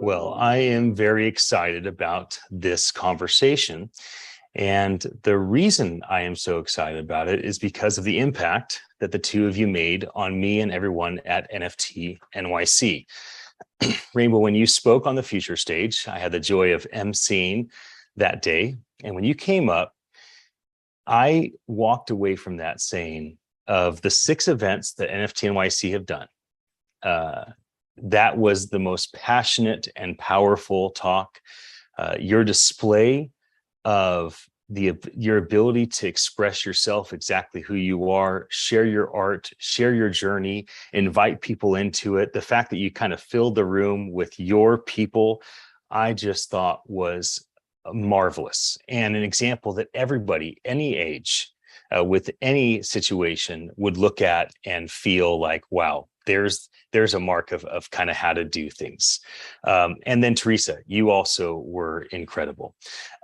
Well, I am very excited about this conversation. And the reason I am so excited about it is because of the impact that the two of you made on me and everyone at NFT NYC. Rainbow, when you spoke on the future stage, I had the joy of emceeing that day. And when you came up, I walked away from that saying, of the 6 events that NFT NYC have done, that was the most passionate and powerful talk. Your display of your ability to express yourself exactly who you are, share your art, share your journey, invite people into it. The fact that you kind of filled the room with your people, I just thought was marvelous, and an example that everybody, any age, with any situation would look at and feel like, wow, there's a mark of kind of how to do things. And then Teresa, you also were incredible,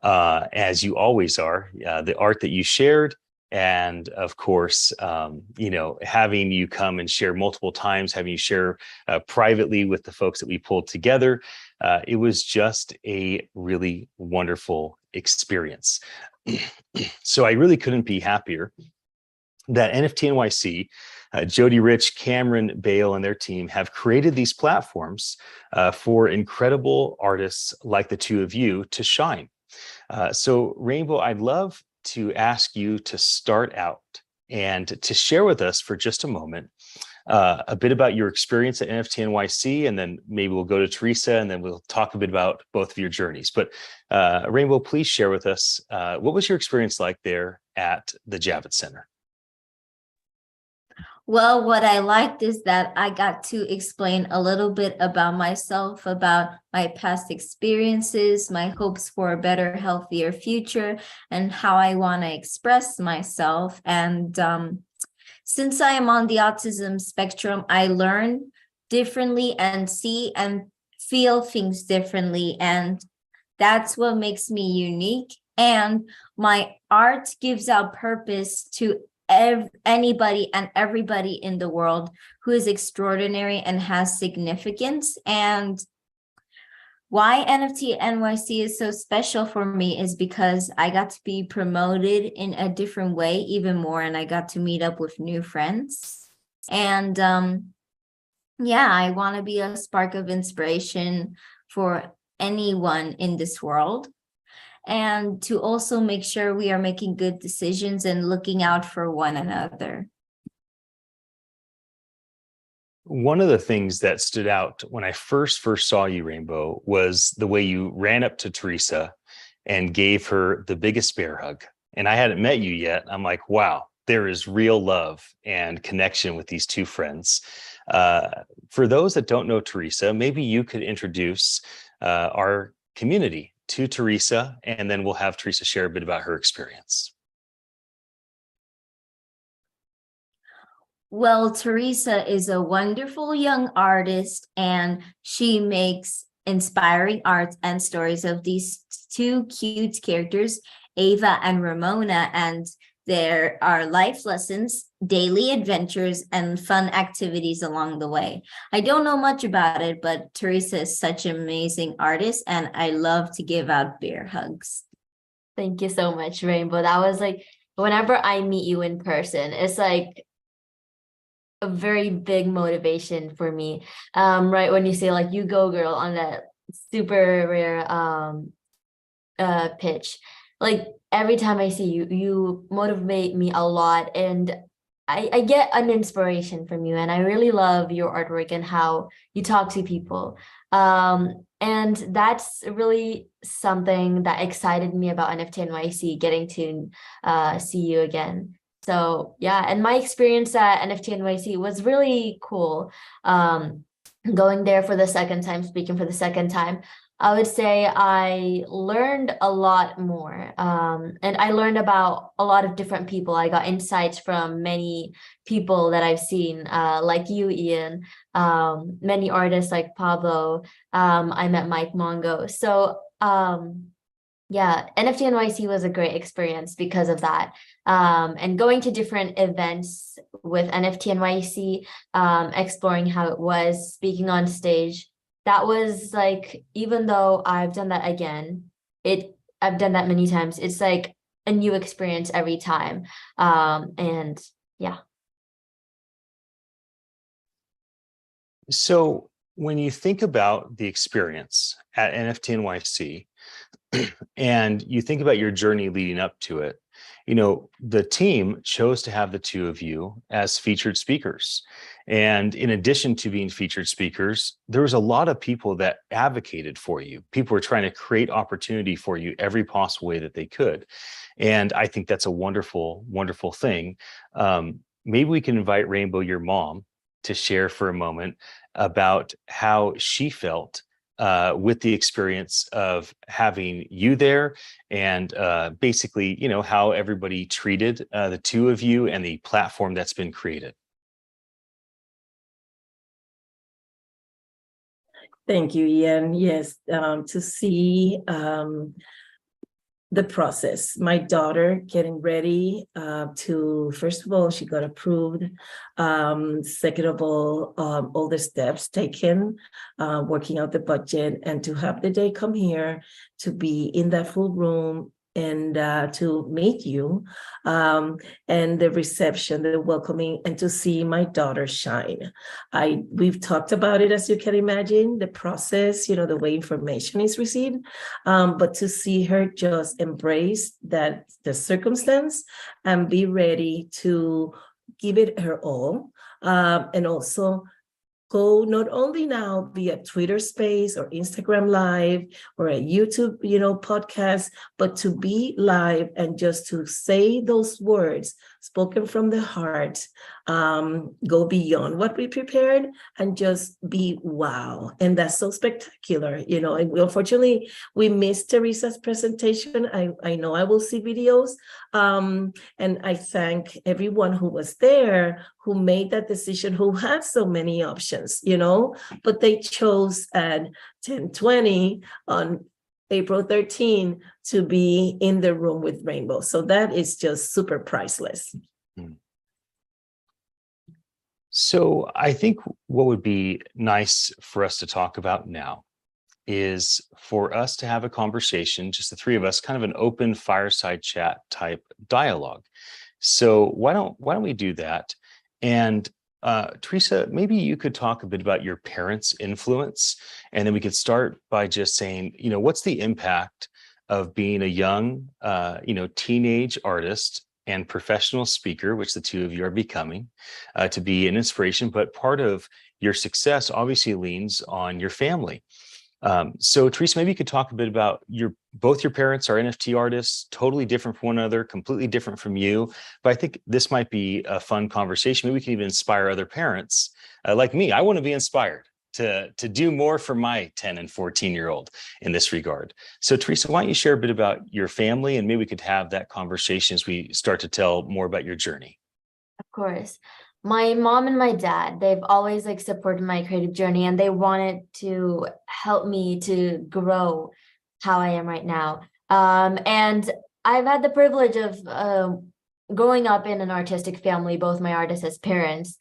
as you always are. The art that you shared, and of course, having you come and share multiple times, having you share privately with the folks that we pulled together, it was just a really wonderful experience. So I really couldn't be happier that NFT NYC, Jody Rich, Cameron Bale, and their team have created these platforms for incredible artists like the two of you to shine. So Rainbow, I'd love to ask you to start out and to share with us for just a moment a bit about your experience at NFT NYC, and then maybe we'll go to Teresa, and then we'll talk a bit about both of your journeys. But Rainbow, please share with us, what was your experience like there at the Javits Center? Well, what I liked is that I got to explain a little bit about myself, about my past experiences, my hopes for a better, healthier future, and how I want to express myself. And since I am on the autism spectrum, I learn differently and see and feel things differently. And that's what makes me unique. And my art gives out purpose to anybody and everybody in the world who is extraordinary and has significance. And why NFT NYC is so special for me is because I got to be promoted in a different way even more, and I got to meet up with new friends. And I want to be a spark of inspiration for anyone in this world, and to also make sure we are making good decisions and looking out for one another. One of the things that stood out when I first saw you, Rainbow, was the way you ran up to Teresa and gave her the biggest bear hug. And I hadn't met you yet. I'm like, wow, there is real love and connection with these two friends. For those that don't know Teresa, maybe you could introduce our community to Teresa, and then we'll have Teresa share a bit about her experience. Well, Teresa is a wonderful young artist, and she makes inspiring art and stories of these 2 cute characters, Ava and Ramona, and there are life lessons, daily adventures, and fun activities along the way. I don't know much about it, but Teresa is such an amazing artist, and I love to give out bear hugs. Thank you so much, Rainbow. That was like, whenever I meet you in person, it's like a very big motivation for me. Right when you say like, you go girl, on that super rare pitch, like every time I see you, you motivate me a lot, and I get an inspiration from you, and I really love your artwork and how you talk to people. And that's really something that excited me about NFT NYC, getting to see you again. So yeah, and my experience at NFT NYC was really cool. Going there for the second time, speaking for the second time, I would say I learned a lot more. And I learned about a lot of different people. I got insights from many people that I've seen, like you, Ian, many artists like Pablo. I met Mike Mongo. So yeah, NFT NYC was a great experience because of that. And going to different events with NFT NYC, exploring how it was, speaking on stage, that was like, even though I've done that again, I've done that many times. It's like a new experience every time. And yeah. So when you think about the experience at NFT NYC and you think about your journey leading up to it, the team chose to have the two of you as featured speakers. And in addition to being featured speakers, there was a lot of people that advocated for you. People were trying to create opportunity for you every possible way that they could. And I think that's a wonderful, wonderful thing. Maybe we can invite Rainbow, your mom, to share for a moment about how she felt with the experience of having you there, and basically, how everybody treated the two of you and the platform that's been created. Thank you, Ian. Yes, to see the process. My daughter getting ready to, first of all, she got approved. Second of all the steps taken, working out the budget, and to have the day come here, to be in that full room, and to meet you, and the reception, the welcoming, and to see my daughter shine. We've talked about it, as you can imagine, the process, the way information is received, but to see her just embrace the circumstance and be ready to give it her all, and also go not only now via Twitter Space or Instagram Live or a YouTube, podcast, but to be live and just to say those words spoken from the heart, go beyond what we prepared and just be wow. And that's so spectacular, and unfortunately we missed Teresa's presentation. I know I will see videos, and I thank everyone who was there, who made that decision, who had so many options, but they chose at 10:20 on April 13 to be in the room with Rainbow. So that is just super priceless. So I think what would be nice for us to talk about now is for us to have a conversation, just the three of us, kind of an open fireside chat type dialogue. So why don't we do that? And Teresa, maybe you could talk a bit about your parents' influence, and then we could start by just saying, what's the impact of being a young, teenage artist and professional speaker, which the two of you are becoming, to be an inspiration, but part of your success obviously leans on your family. So Teresa, maybe you could talk a bit about both your parents are NFT artists, totally different from one another, completely different from you. But I think this might be a fun conversation. Maybe we can even inspire other parents like me. I want to be inspired to do more for my 10 and 14-year-old in this regard. So Teresa, why don't you share a bit about your family, and maybe we could have that conversation as we start to tell more about your journey. Of course. My mom and my dad, they've always supported my creative journey, and they wanted to help me to grow how I am right now. And I've had the privilege of growing up in an artistic family, both my artists as parents.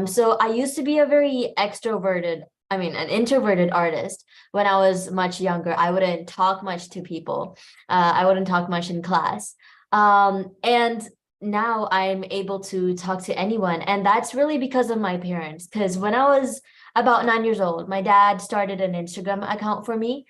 So I used to be a very an introverted artist when I was much younger. I wouldn't talk much to people. I wouldn't talk much in class. And now I'm able to talk to anyone. And that's really because of my parents. Because when I was about 9 years old, my dad started an Instagram account for me.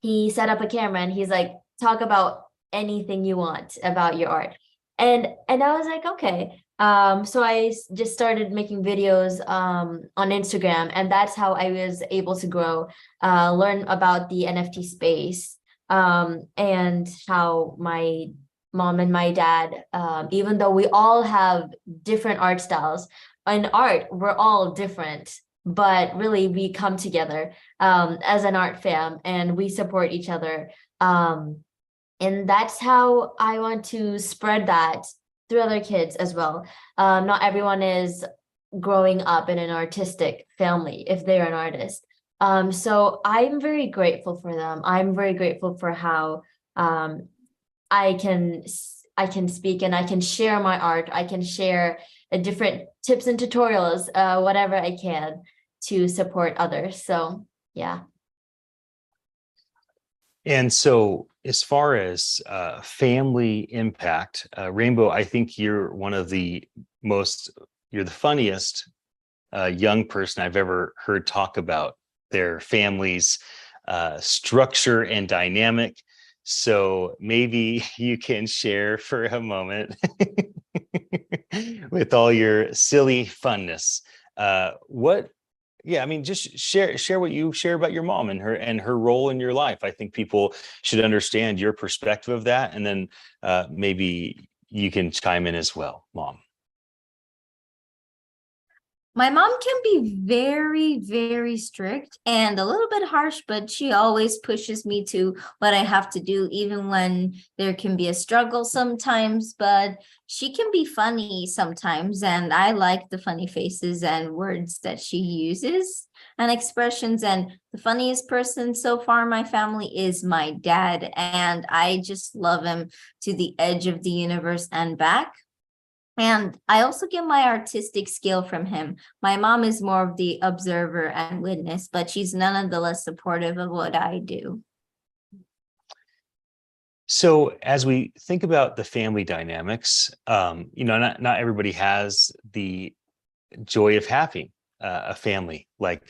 He set up a camera and he's like, talk about anything you want about your art. And I was like, okay. So I just started making videos on Instagram, and that's how I was able to grow, learn about the NFT space, and how my mom and my dad, even though we all have different art styles, in art, we're all different, but really we come together as an art fam, and we support each other. And that's how I want to spread that through other kids as well. Not everyone is growing up in an artistic family if they're an artist. So I'm very grateful for them. I'm very grateful for how I can speak and I can share my art. I can share different tips and tutorials, whatever I can. to support others. So yeah. And so, as far as family impact, Rainbow, I think you're one of the you're the funniest young person I've ever heard talk about their family's structure and dynamic. So maybe you can share for a moment with all your silly funness. I mean, just share what you share about your mom and her role in your life. I think people should understand your perspective of that, and then maybe you can chime in as well, Mom. My mom can be very, very strict and a little bit harsh, but she always pushes me to what I have to do, even when there can be a struggle sometimes. But she can be funny sometimes, and I like the funny faces and words that she uses and expressions. And the funniest person so far in my family is my dad, and I just love him to the edge of the universe and back. And I also get my artistic skill from him. My mom is more of the observer and witness, but she's none of the less supportive of what I do. So as we think about the family dynamics, not everybody has the joy of having a family like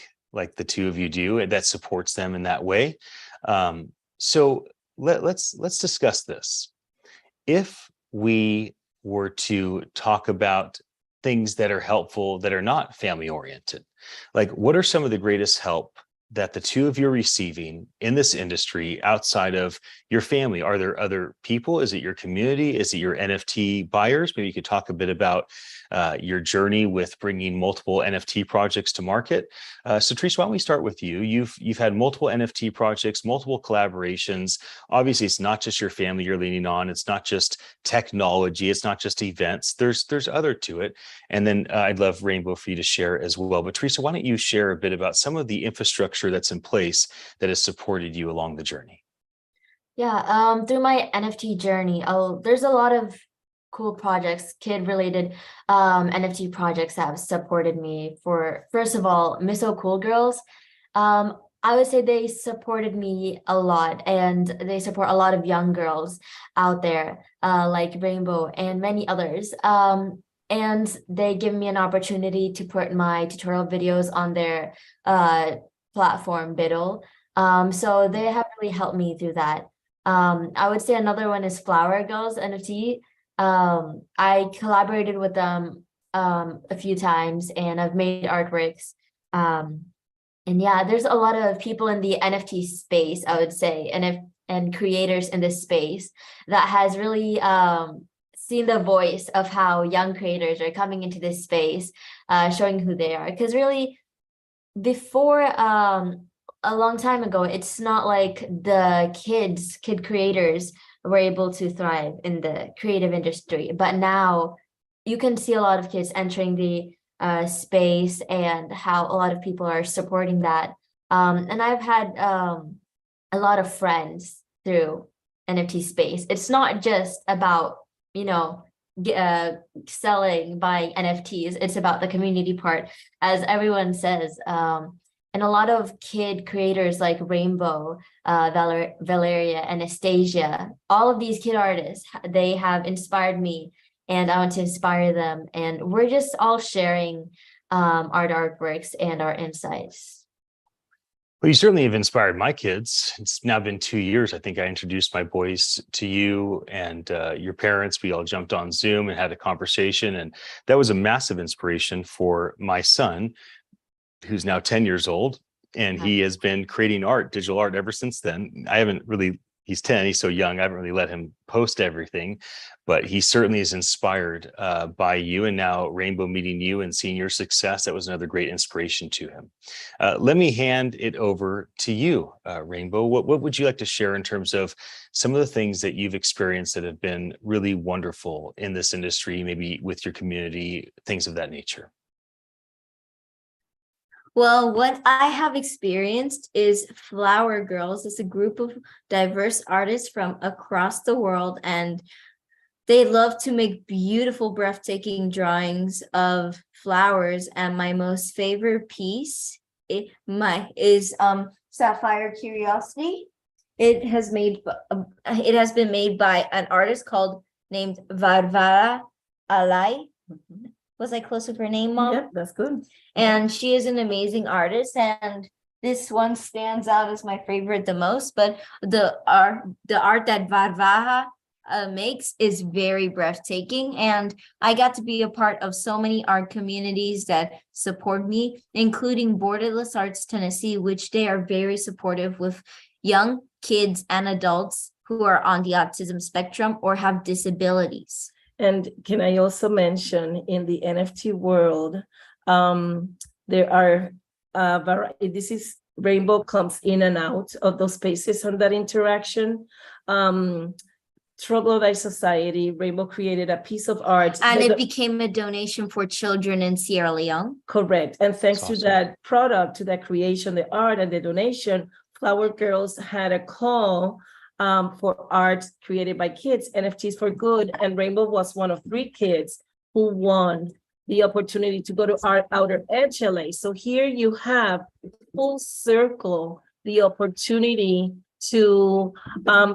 the two of you do that supports them in that way. So let's discuss this. If we were to talk about things that are helpful that are not family oriented, like what are some of the greatest help that the two of you are receiving in this industry outside of your family? Are there other people? Is it your community? Is it your NFT buyers? Maybe you could talk a bit about your journey with bringing multiple NFT projects to market. So Teresa, why don't we start with you? You've had multiple NFT projects, multiple collaborations. Obviously, it's not just your family you're leaning on. It's not just technology. It's not just events. There's other to it. And then I'd love Rainbow for you to share as well. But Teresa, why don't you share a bit about some of the infrastructure that's in place that has supported you along the journey? Yeah, through my NFT journey, there's a lot of cool projects, kid-related NFT projects that have supported me. For first of all, Miss O Cool Girls, I would say they supported me a lot, and they support a lot of young girls out there, like Rainbow and many others. And they give me an opportunity to put my tutorial videos on their platform, Biddle. So they have really helped me through that. I would say another one is Flower Girls NFT. I collaborated with them a few times, and I've made artworks. And yeah, there's a lot of people in the NFT space, I would say, and creators in this space that has really seen the voice of how young creators are coming into this space, showing who they are. Because really, before a long time ago, it's not like the kid creators were able to thrive in the creative industry, but now you can see a lot of kids entering the space, and how a lot of people are supporting that. And I've had a lot of friends through NFT space. It's not just about, selling, buying NFTs. It's about the community part, as everyone says. And a lot of kid creators like Rainbow, Valeria, Anastasia, all of these kid artists, they have inspired me, and I want to inspire them. And we're just all sharing artworks and our insights. Well, you certainly have inspired my kids. It's now been 2 years. I think I introduced my boys to you and your parents. We all jumped on Zoom and had a conversation. And that was a massive inspiration for my son, who's now 10 years old. And he has been creating art, digital art, ever since then. He's 10, he's so young, I haven't really let him post everything, but he certainly is inspired by you. And now Rainbow meeting you and seeing your success, that was another great inspiration to him. Let me hand it over to you, Rainbow. What would you like to share in terms of some of the things that you've experienced that have been really wonderful in this industry, maybe with your community, things of that nature? Well, what I have experienced is Flower Girls. It's a group of diverse artists from across the world, and they love to make beautiful, breathtaking drawings of flowers. And my most favorite piece is Sapphire Curiosity. It has been made by an artist named Varvara Alai. Was I close with her name, Mom? Yep, that's good. And she is an amazing artist, and this one stands out as my favorite the most. But the art that Varvara makes is very breathtaking, and I got to be a part of so many art communities that support me, including Borderless Arts Tennessee, which they are very supportive with young kids and adults who are on the autism spectrum or have disabilities. And can I also mention in the NFT world, there are this is Rainbow comes in and out of those spaces and that interaction. Troglodyte Society, Rainbow created a piece of art. And it became a donation for children in Sierra Leone. Correct. And thanks That's to that product, to that creation, the art and the donation, Flower Girls had a call for art created by kids, NFTs for Good. And Rainbow was one of 3 kids who won the opportunity to go to Outer Edge LA. So here you have full circle, the opportunity to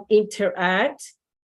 interact,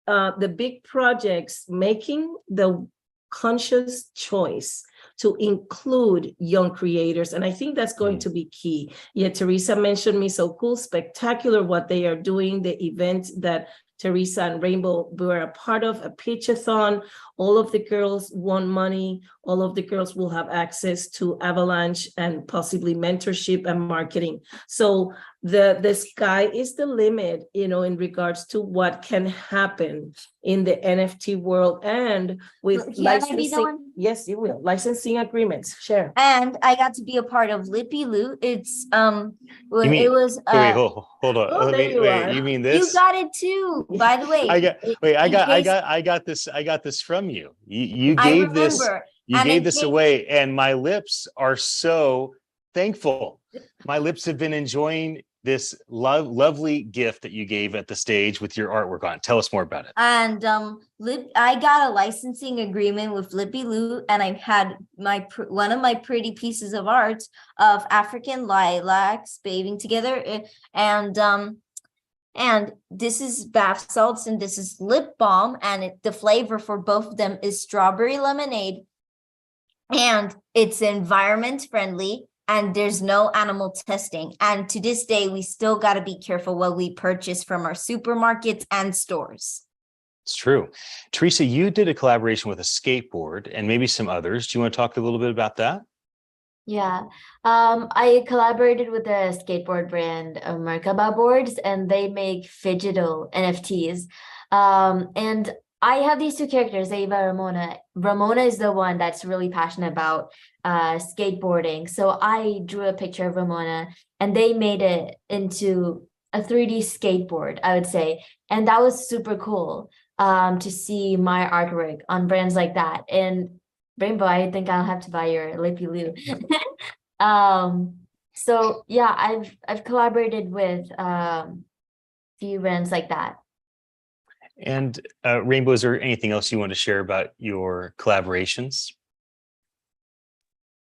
the big projects, making the conscious choice to include young creators. And I think that's going to be key. Yeah, Teresa mentioned Me So Cool, spectacular what they are doing, the event that Teresa and Rainbow were a part of, a pitch-a-thon. All of the girls won money. All of the girls will have access to Avalanche and possibly mentorship and marketing. So the sky is the limit, in regards to what can happen in the NFT world and with licensing. Yes, you will. Licensing agreements. Share. And I got to be a part of Lippy Loo. It's Wait, hold on. Oh, there you are. You mean this? You got it too, by the way. I got this from you. You gave this away, and my lips are so thankful. My lips have been enjoying this lovely gift that you gave at the stage with your artwork on. Tell us more about it. And I got a licensing agreement with Lippy Loo, and I had one of my pretty pieces of art of African lilacs bathing together, and this is bath salts and this is lip balm, and the flavor for both of them is strawberry lemonade, and it's environment friendly. And there's no animal testing. And to this day, we still got to be careful what we purchase from our supermarkets and stores. It's true. Teresa, you did a collaboration with a skateboard and maybe some others. Do you want to talk a little bit about that? Yeah, I collaborated with a skateboard brand, Merkaba Boards, and they make phygital NFTs. And I have these 2 characters, Ava and Ramona. Ramona is the one that's really passionate about skateboarding. So I drew a picture of Ramona and they made it into a 3D skateboard, I would say. And that was super cool to see my artwork on brands like that. And Rainbow, I think I'll have to buy your Lippy Loo. So yeah, I've collaborated with few brands like that. And Rainbow, is there anything else you want to share about your collaborations?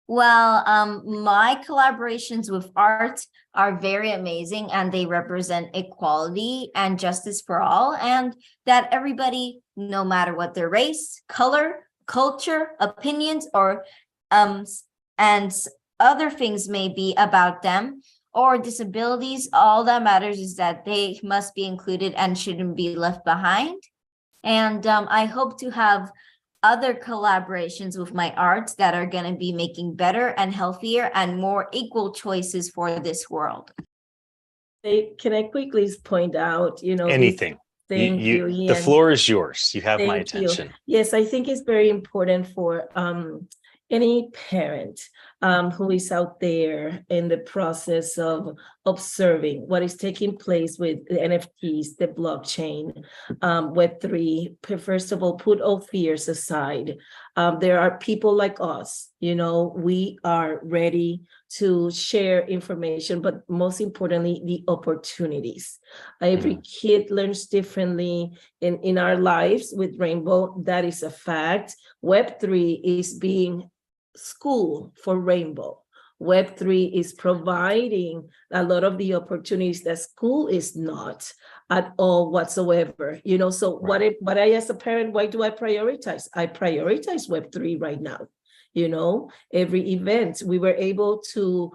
Well, my collaborations with art are very amazing, and they represent equality and justice for all, and that everybody, no matter what their race, color, culture, opinions, or and other things may be about them, or disabilities, all that matters is that they must be included and shouldn't be left behind. And I hope to have other collaborations with my art that are going to be making better and healthier and more equal choices for this world. Can I quickly point out, anything? Thank you, Ian. The floor is yours. You have my Thank you. attention. Yes, I think it's very important for any parent who is out there in the process of observing what is taking place with the NFTs, the blockchain, Web3. First of all, put all fears aside. There are people like us, we are ready to share information, but most importantly, the opportunities. Every kid learns differently in our lives with Rainbow. That is a fact. Web3 is being school for Rainbow. Web3 is providing a lot of the opportunities that school is not at all whatsoever. So Right. what I, as a parent, why do I prioritize? I prioritize Web3 right now. Every event we were able to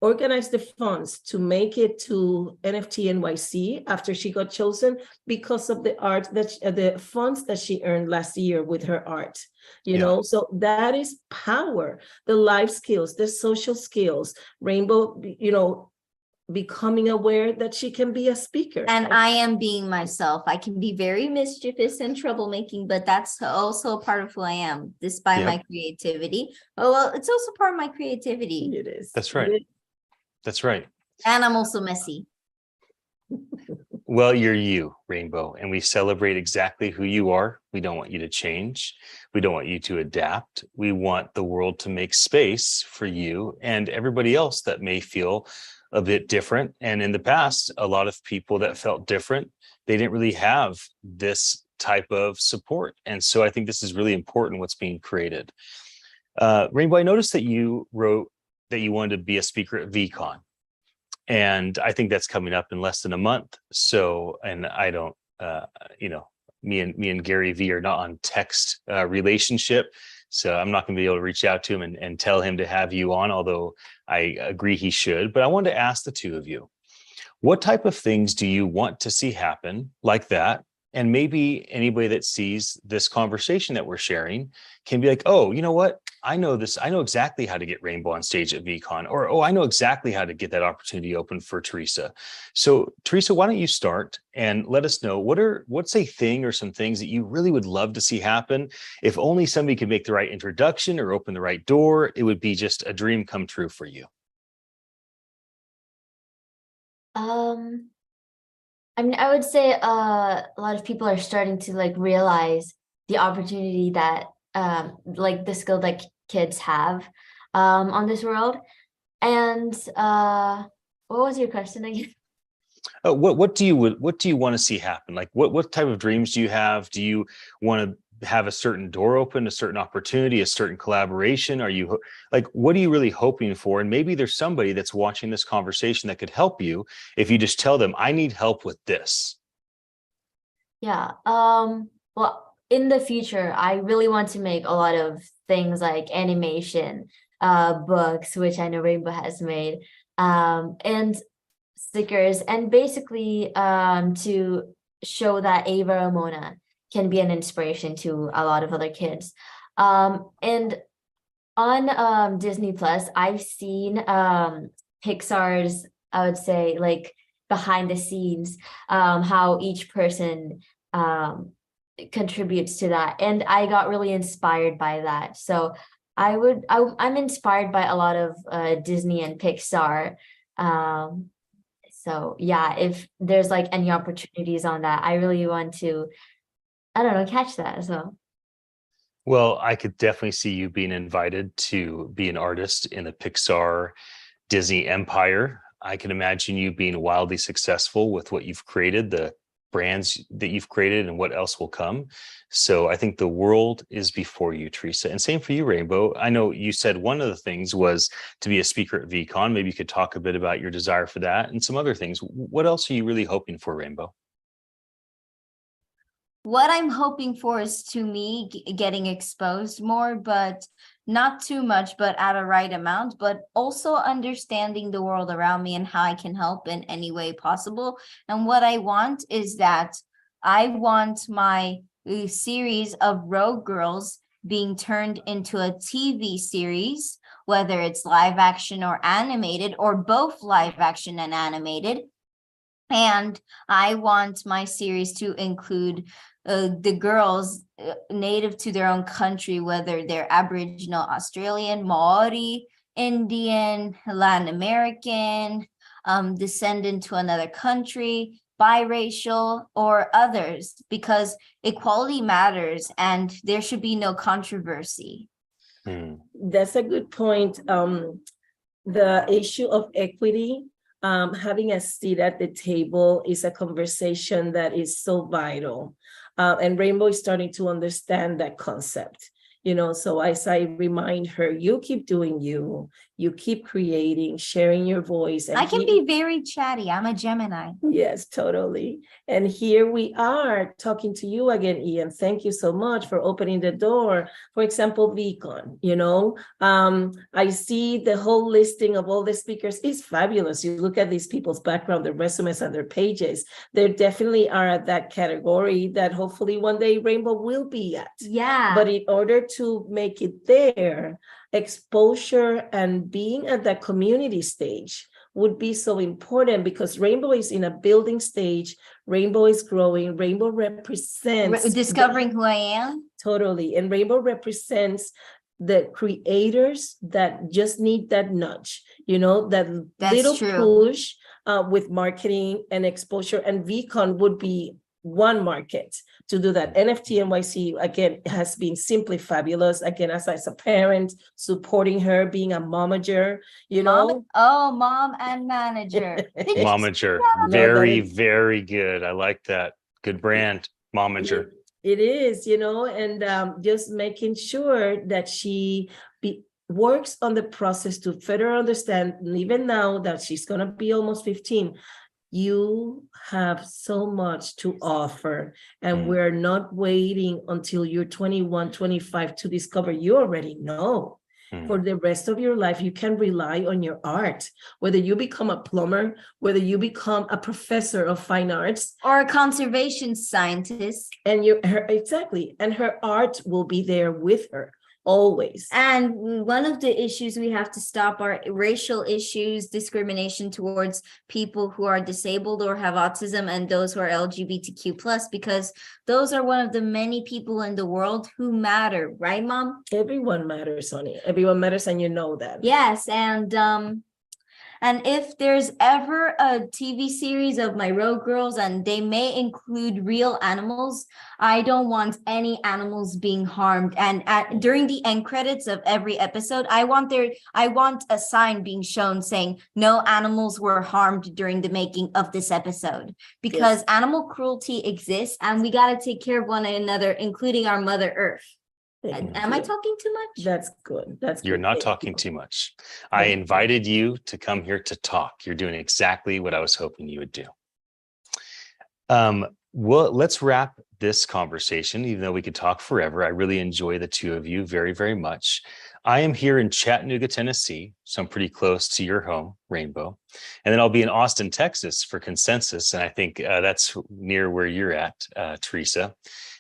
organize the funds to make it to NFT NYC after she got chosen because of the art the funds that she earned last year with her art. So that is power, the life skills, the social skills, Rainbow, becoming aware that she can be a speaker. And I am being myself. I can be very mischievous and troublemaking, but that's also a part of who I am, despite my creativity. Oh, well, it's also part of my creativity. It is. That's right. That's right. And I'm also messy. Well, you're you, Rainbow, and we celebrate exactly who you are. We don't want you to change. We don't want you to adapt. We want the world to make space for you and everybody else that may feel a bit different. And in the past, a lot of people that felt different, they didn't really have this type of support. And so I think this is really important, what's being created. Rainbow, I noticed that you wrote that you wanted to be a speaker at VCon. And I think that's coming up in less than a month. So, and I don't, me and Gary V are not on text relationship. So I'm not going to be able to reach out to him and tell him to have you on, although I agree he should. But I wanted to ask the two of you, what type of things do you want to see happen like that? And maybe anybody that sees this conversation that we're sharing can be like, oh, you know what? I know this. I know exactly how to get Rainbow on stage at VCon, or, oh, I know exactly how to get that opportunity open for Teresa. So Teresa, why don't you start and let us know what's a thing or some things that you really would love to see happen? If only somebody could make the right introduction or open the right door, it would be just a dream come true for you. I mean, I would say a lot of people are starting to realize the opportunity that the skill that kids have on this world. And what was your question again? What do you want to see happen? Like what type of dreams do you have? Do you want to have a certain door open, a certain opportunity, a certain collaboration? Are you what are you really hoping for? And maybe there's somebody that's watching this conversation that could help you if you just tell them, I need help with this. Yeah. Well, in the future, I really want to make a lot of things like animation, books, which I know Rainbow has made, and stickers, and basically to show that Ava Ramona can be an inspiration to a lot of other kids. And on Disney Plus, I've seen Pixar's, I would say, behind the scenes, how each person contributes to that. And I got really inspired by that. So I'm inspired by a lot of Disney and Pixar. So yeah, if there's any opportunities on that, I really want to, I don't know, catch that as well. Well, I could definitely see you being invited to be an artist in the Pixar Disney empire. I can imagine you being wildly successful with what you've created, the brands that you've created, and what else will come. So I think the world is before you, Teresa. And same for you, Rainbow. I know you said one of the things was to be a speaker at VCon. Maybe you could talk a bit about your desire for that and some other things. What else are you really hoping for, Rainbow? What I'm hoping for is to me getting exposed more, but not too much, but at a right amount, but also understanding the world around me and how I can help in any way possible. And what I want is that I want my series of Rogue Girls being turned into a TV series, whether it's live action or animated, or both live action and animated. And I want my series to include the girls native to their own country, whether they're Aboriginal, Australian, Maori, Indian, Latin American, descendant to another country, biracial, or others, because equality matters and there should be no controversy. That's a good point. The issue of equity, having a seat at the table, is a conversation that is so vital. And Rainbow is starting to understand that concept. So as I remind her, you keep doing you, you keep creating, sharing your voice. And I can be very chatty. I'm a Gemini. Yes, totally. And here we are talking to you again, Ian. Thank you so much for opening the door. For example, VCon, I see the whole listing of all the speakers is fabulous. You look at these people's background, their resumes and their pages. They definitely are at that category that hopefully one day Rainbow will be at. Yeah. But in order to make it there, exposure and being at that community stage would be so important, because Rainbow is in a building stage. Rainbow is growing. Rainbow represents discovering who I am. Totally. And Rainbow represents the creators that just need that nudge, that That's little true. push with marketing and exposure. And VCon would be one market to do that. NFT NYC, again, has been simply fabulous. Again, as a parent, supporting her, being a momager, Mom and manager. Momager. Very, very good. I like that. Good brand, Momager. It is, and just making sure that she works on the process to further understand, even now that she's going to be almost 15, you have so much to offer, and we're not waiting until you're 21, 25 to discover. You already know. For the rest of your life, you can rely on your art, whether you become a plumber, whether you become a professor of fine arts, or a conservation scientist. And exactly. And her art will be there with her always. And one of the issues we have to stop are racial issues, discrimination towards people who are disabled or have autism, and those who are LGBTQ+, because those are one of the many people in the world who matter, right, Mom? Everyone matters, honey. Everyone matters, and you know that. Yes, and if there's ever a TV series of my Road Girls and they may include real animals, I don't want any animals being harmed. And during the end credits of every episode, I want a sign being shown saying no animals were harmed during the making of this episode, because animal cruelty exists and we got to take care of one another, including our Mother Earth. Am I talking too much? That's good. You're not talking too much. I invited you to come here to talk. You're doing exactly what I was hoping you would do. Well, let's wrap this conversation, even though we could talk forever. I really enjoy the two of you very, very much. I am here in Chattanooga, Tennessee, so I'm pretty close to your home, Rainbow. And then I'll be in Austin, Texas for Consensus. And I think that's near where you're at, Teresa.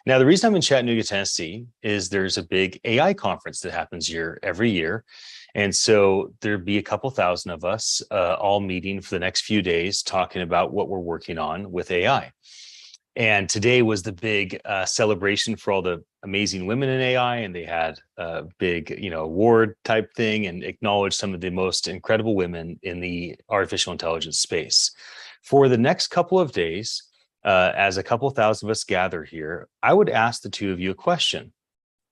Now, the reason I'm in Chattanooga, Tennessee is there's a big AI conference that happens here every year. And so there'd be a couple thousand of us all meeting for the next few days, talking about what we're working on with AI. And today was the big celebration for all the amazing women in AI. And they had a big, award type thing and acknowledged some of the most incredible women in the artificial intelligence space. For the next couple of days, as a couple thousand of us gather here, I would ask the two of you a question.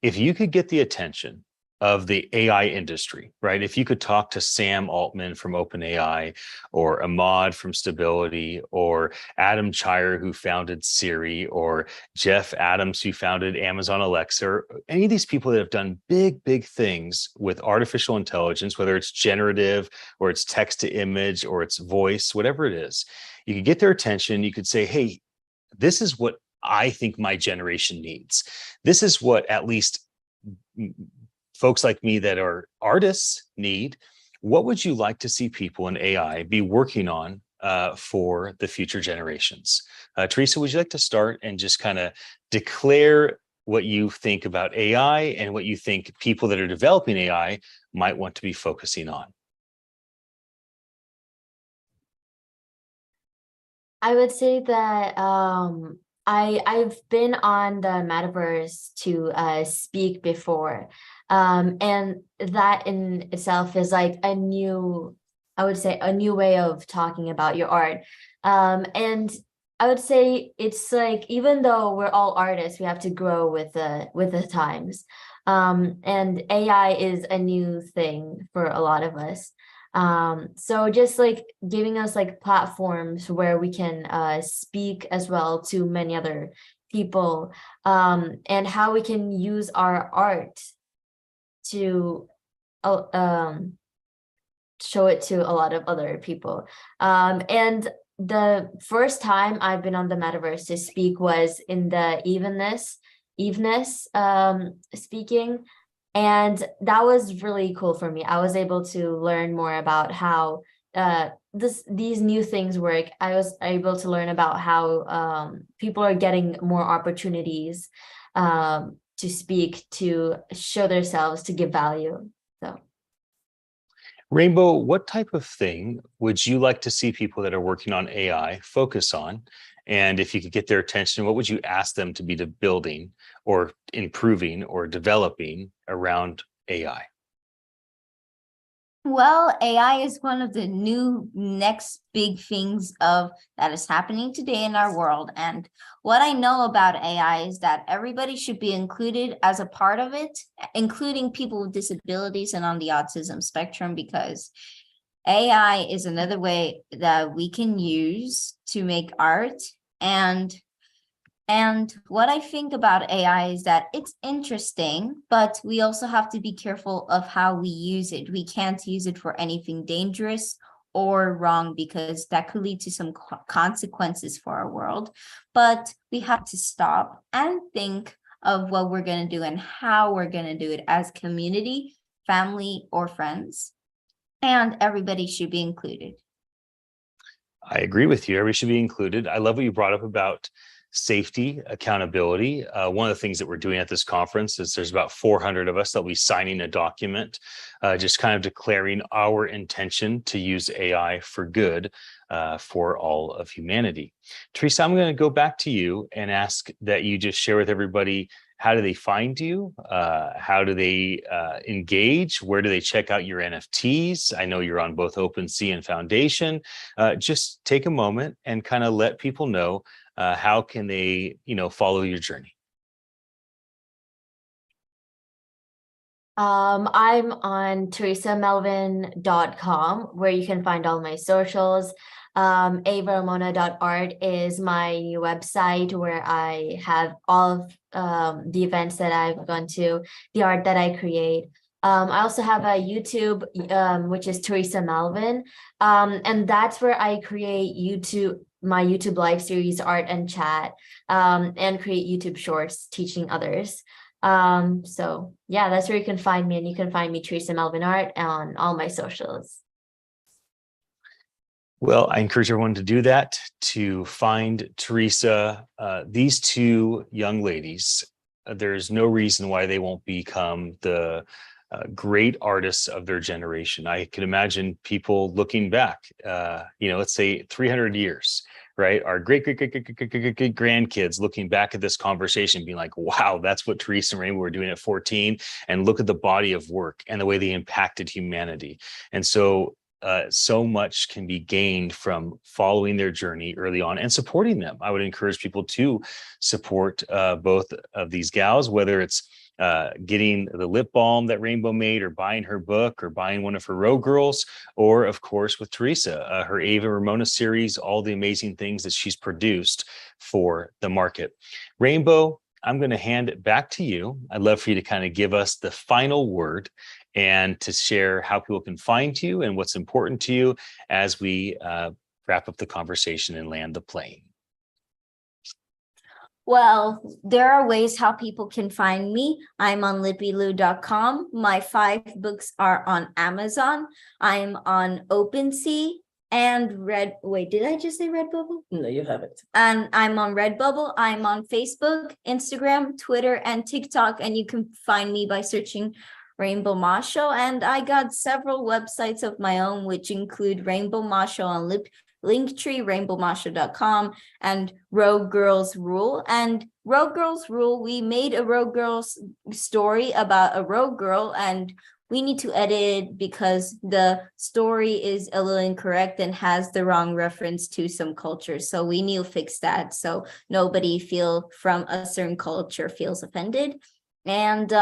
If you could get the attention of the AI industry, right? If you could talk to Sam Altman from OpenAI, or Ahmad from Stability, or Adam Chyer, who founded Siri, or Jeff Adams, who founded Amazon Alexa, or any of these people that have done big, big things with artificial intelligence, whether it's generative or it's text to image or it's voice, whatever it is, you could get their attention. You could say, hey, this is what I think my generation needs. This is what at least folks like me that are artists need. What would you like to see people in AI be working on for the future generations? Teresa, would you like to start and just kind of declare what you think about AI and what you think people that are developing AI might want to be focusing on? I would say that I've been on the metaverse to speak before, and that in itself is like a new way of talking about your art, and I would say it's like, even though we're all artists, we have to grow with the times, and AI is a new thing for a lot of us. So just like giving us like platforms where we can speak as well to many other people, and how we can use our art to show it to a lot of other people. And the first time I've been on the metaverse to speak was in the Eveness speaking. And that was really cool for me. I was able to learn more about how these new things work. I was able to learn about how people are getting more opportunities to speak, to show themselves, to give value. So, Rainbow, what type of thing would you like to see people that are working on AI focus on? And if you could get their attention, what would you ask them to be building or improving or developing around AI? Well, AI is one of the new next big things that is happening today in our world. And what I know about AI is that everybody should be included as a part of it, including people with disabilities and on the autism spectrum, because AI is another way that we can use to make art. And what I think about AI is that it's interesting, but we also have to be careful of how we use it. We can't use it for anything dangerous or wrong, because that could lead to some consequences for our world. But we have to stop and think of what we're going to do and how we're going to do it as community, family, or friends. And everybody should be included. I agree with you. Everybody should be included. I love what you brought up about safety, accountability. One of the things that we're doing at this conference is there's about 400 of us that'll be signing a document, just kind of declaring our intention to use AI for good for all of humanity. Teresa, I'm going to go back to you and ask that you just share with everybody, how do they find you? How do they engage? Where do they check out your NFTs? I know you're on both OpenSea and Foundation. Just take a moment and kind of let people know how can they, follow your journey. I'm on teresamelvin.com, where you can find all my socials. avaramona.art is my new website, where I have all of the events that I've gone to, the art that I create. I also have a YouTube, which is Teresa Melvin, and that's where I create my YouTube live series, art and chat, and create YouTube shorts teaching others. So yeah, that's where you can find me, and you can find me Teresa Melvin Art on all my socials. Well, I encourage everyone to do that, to find Teresa. These two young ladies, there's no reason why they won't become the great artists of their generation. I can imagine people looking back, let's say 300 years, right? Our great grandkids looking back at this conversation, being like, wow, that's what Teresa and Rainbow were doing at 14. And look at the body of work and the way they impacted humanity. And so much can be gained from following their journey early on and supporting them. I would encourage people to support both of these gals, whether it's getting the lip balm that Rainbow made, or buying her book, or buying one of her Row Girls, or of course with Teresa, her Ava Ramona series, all the amazing things that she's produced for the market. Rainbow, I'm going to hand it back to you. I'd love for you to kind of give us the final word and to share how people can find you and what's important to you as we wrap up the conversation and land the plane. Well, there are ways how people can find me. I'm on lippylou.com. My 5 books are on Amazon. I'm on OpenSea and did I just say Redbubble? No, you haven't. And I'm on Redbubble. I'm on Facebook, Instagram, Twitter, and TikTok. And you can find me by searching Rainbow Masho. And I got several websites of my own, which include Rainbow Masho on Linktree, rainbowmasho.com, and Row Girls Rule. And Row Girls Rule, we made a Row Girls story about a Row Girl, and we need to edit it because the story is a little incorrect and has the wrong reference to some culture. So we need to fix that so nobody from a certain culture feels offended. And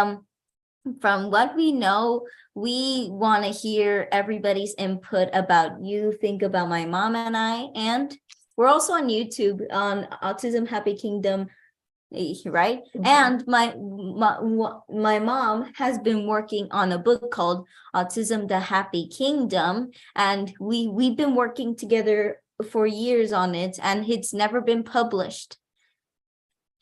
from what we know, we want to hear everybody's input about you think about my mom and I. And we're also on YouTube on Autism Happy Kingdom right? Mhm. And my mom has been working on a book called Autism: The Happy Kingdom, and we've been working together for years on it, and it's never been published.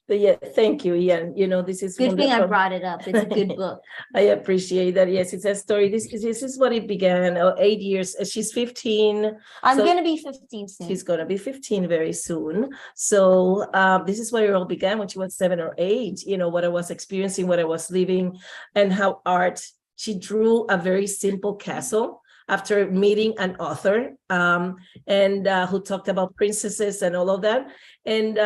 But yeah, thank you, Ian. You know, this is Good thing I wonderful. brought it up. It's a good book. I appreciate that. Yes, it's a story. This is what it began. 8 years. She's 15. I'm So- gonna be 15 soon. She's gonna be 15 very soon. So this is where it all began when she was 7 or 8. You know, what I was experiencing, what I was living, and how art. She drew a very simple castle after meeting an author and who talked about princesses and all of that. And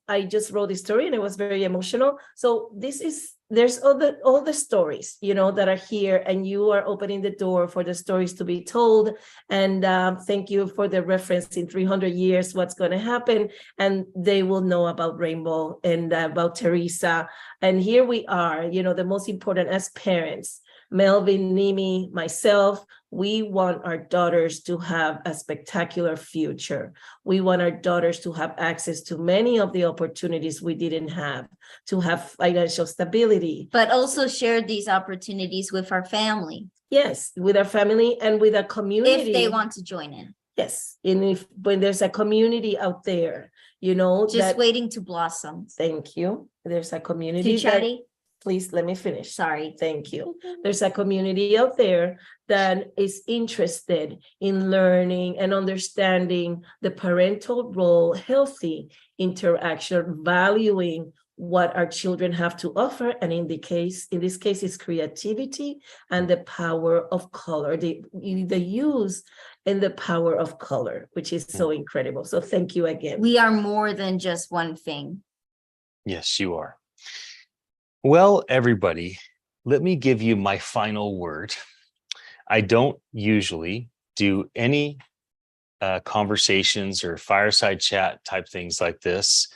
I just wrote this story, and it was very emotional. So there's all the stories, you know, that are here, and you are opening the door for the stories to be told. And thank you for the reference in 300 years, what's going to happen. And they will know about Rainbow and about Teresa. And here we are, you know, the most important as parents, Melvin, Nimi, myself, we want our daughters to have a spectacular future. We want our daughters to have access to many of the opportunities we didn't have, to have financial stability. But also share these opportunities with our family. Yes, with our family and with a community. If they want to join in. Yes, and when there's a community out there, you know, Just waiting to blossom. Thank you. There's a community. Too chatty? Please let me finish. Sorry. Thank you. There's a community out there that is interested in learning and understanding the parental role, healthy interaction, valuing what our children have to offer. And in this case, is creativity and the power of color, the use and the power of color, which is so incredible. So thank you again. We are more than just one thing. Yes, you are. Well, everybody, let me give you my final word. I don't usually do any conversations or fireside chat type things like this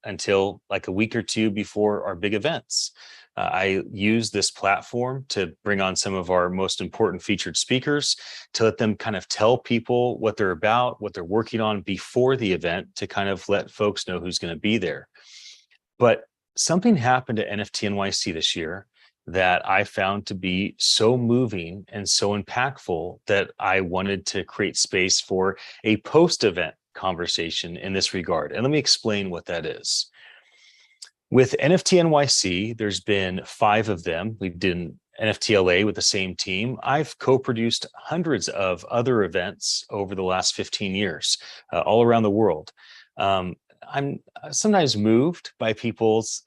until like a week or two before our big events. I use this platform to bring on some of our most important featured speakers to let them kind of tell people what they're about, what they're working on before the event, to kind of let folks know who's going to be there. But something happened at NFT NYC this year that I found to be so moving and so impactful that I wanted to create space for a post-event conversation in this regard. And let me explain what that is. With NFT NYC, there's been 5 of them. We did NFT LA with the same team. I've co-produced hundreds of other events over the last 15 years, all around the world. I'm sometimes moved by people's,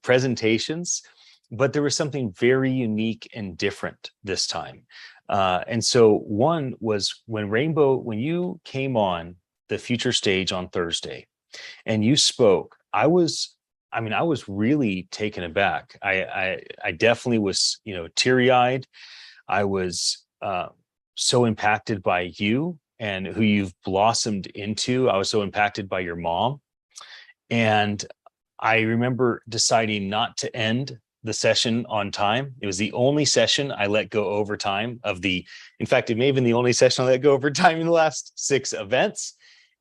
presentations, but there was something very unique and different this time. And so one was when you came on the Future stage on Thursday and you spoke, I was really taken aback. I definitely was, teary-eyed. I was so impacted by you and who you've blossomed into. I was so impacted by your mom. And I remember deciding not to end the session on time. It was the only session I let go over time in fact, it may have been the only session I let go over time in the last 6 events.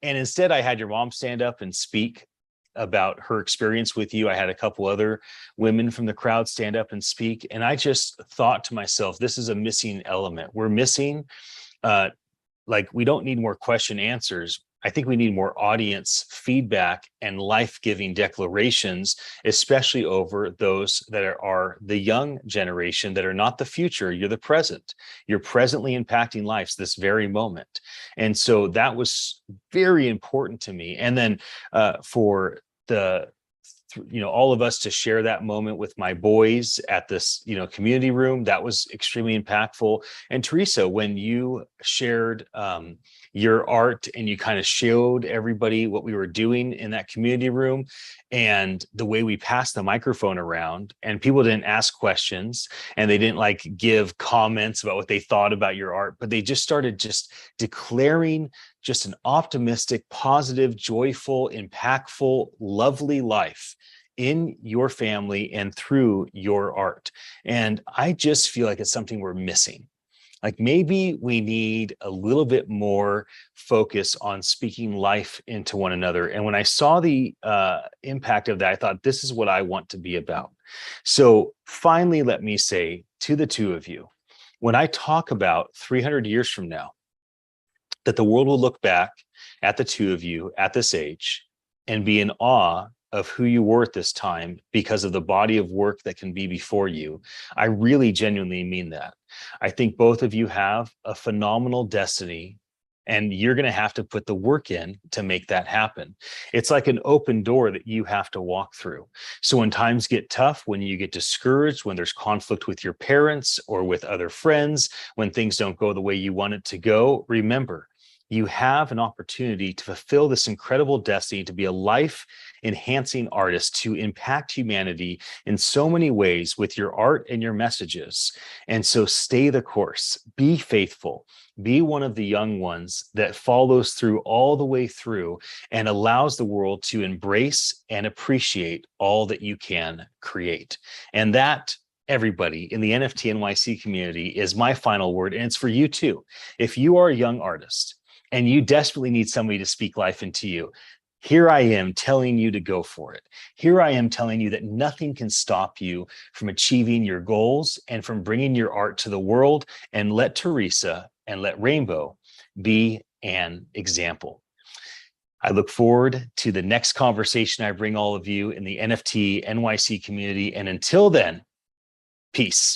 And instead I had your mom stand up and speak about her experience with you. I had a couple other women from the crowd stand up and speak. And I just thought to myself, this is a missing element. We're missing, we don't need more question answers. I think we need more audience feedback and life-giving declarations, especially over those that are the young generation that are not the future. You're the present. You're presently impacting lives this very moment. And so that was very important to me. And then for all of us to share that moment with my boys at this, community room, that was extremely impactful. And Teresa, when you shared your art and you kind of showed everybody what we were doing in that community room and the way we passed the microphone around, and people didn't ask questions and they didn't give comments about what they thought about your art, but they just started just declaring just an optimistic, positive, joyful, impactful, lovely life in your family and through your art. And I just feel like it's something we're missing. Like maybe we need a little bit more focus on speaking life into one another. And when I saw the impact of that, I thought, this is what I want to be about. So finally, let me say to the two of you, when I talk about 300 years from now, that the world will look back at the two of you at this age and be in awe of who you were at this time because of the body of work that can be before you. I really genuinely mean that. I think both of you have a phenomenal destiny, and you're going to have to put the work in to make that happen. It's like an open door that you have to walk through. So when times get tough, when you get discouraged, when there's conflict with your parents or with other friends, when things don't go the way you want it to go, remember, you have an opportunity to fulfill this incredible destiny, to be a life-enhancing artist, to impact humanity in so many ways with your art and your messages. And so stay the course, be faithful, be one of the young ones that follows through all the way through and allows the world to embrace and appreciate all that you can create. And that, everybody in the NFT NYC community, is my final word. And it's for you too. If you are a young artist and you desperately need somebody to speak life into you, here I am telling you to go for it. Here I am telling you that nothing can stop you from achieving your goals and from bringing your art to the world. And let Teresa and let Rainbow be an example. I look forward to the next conversation I bring all of you in the NFT NYC community. And until then, peace.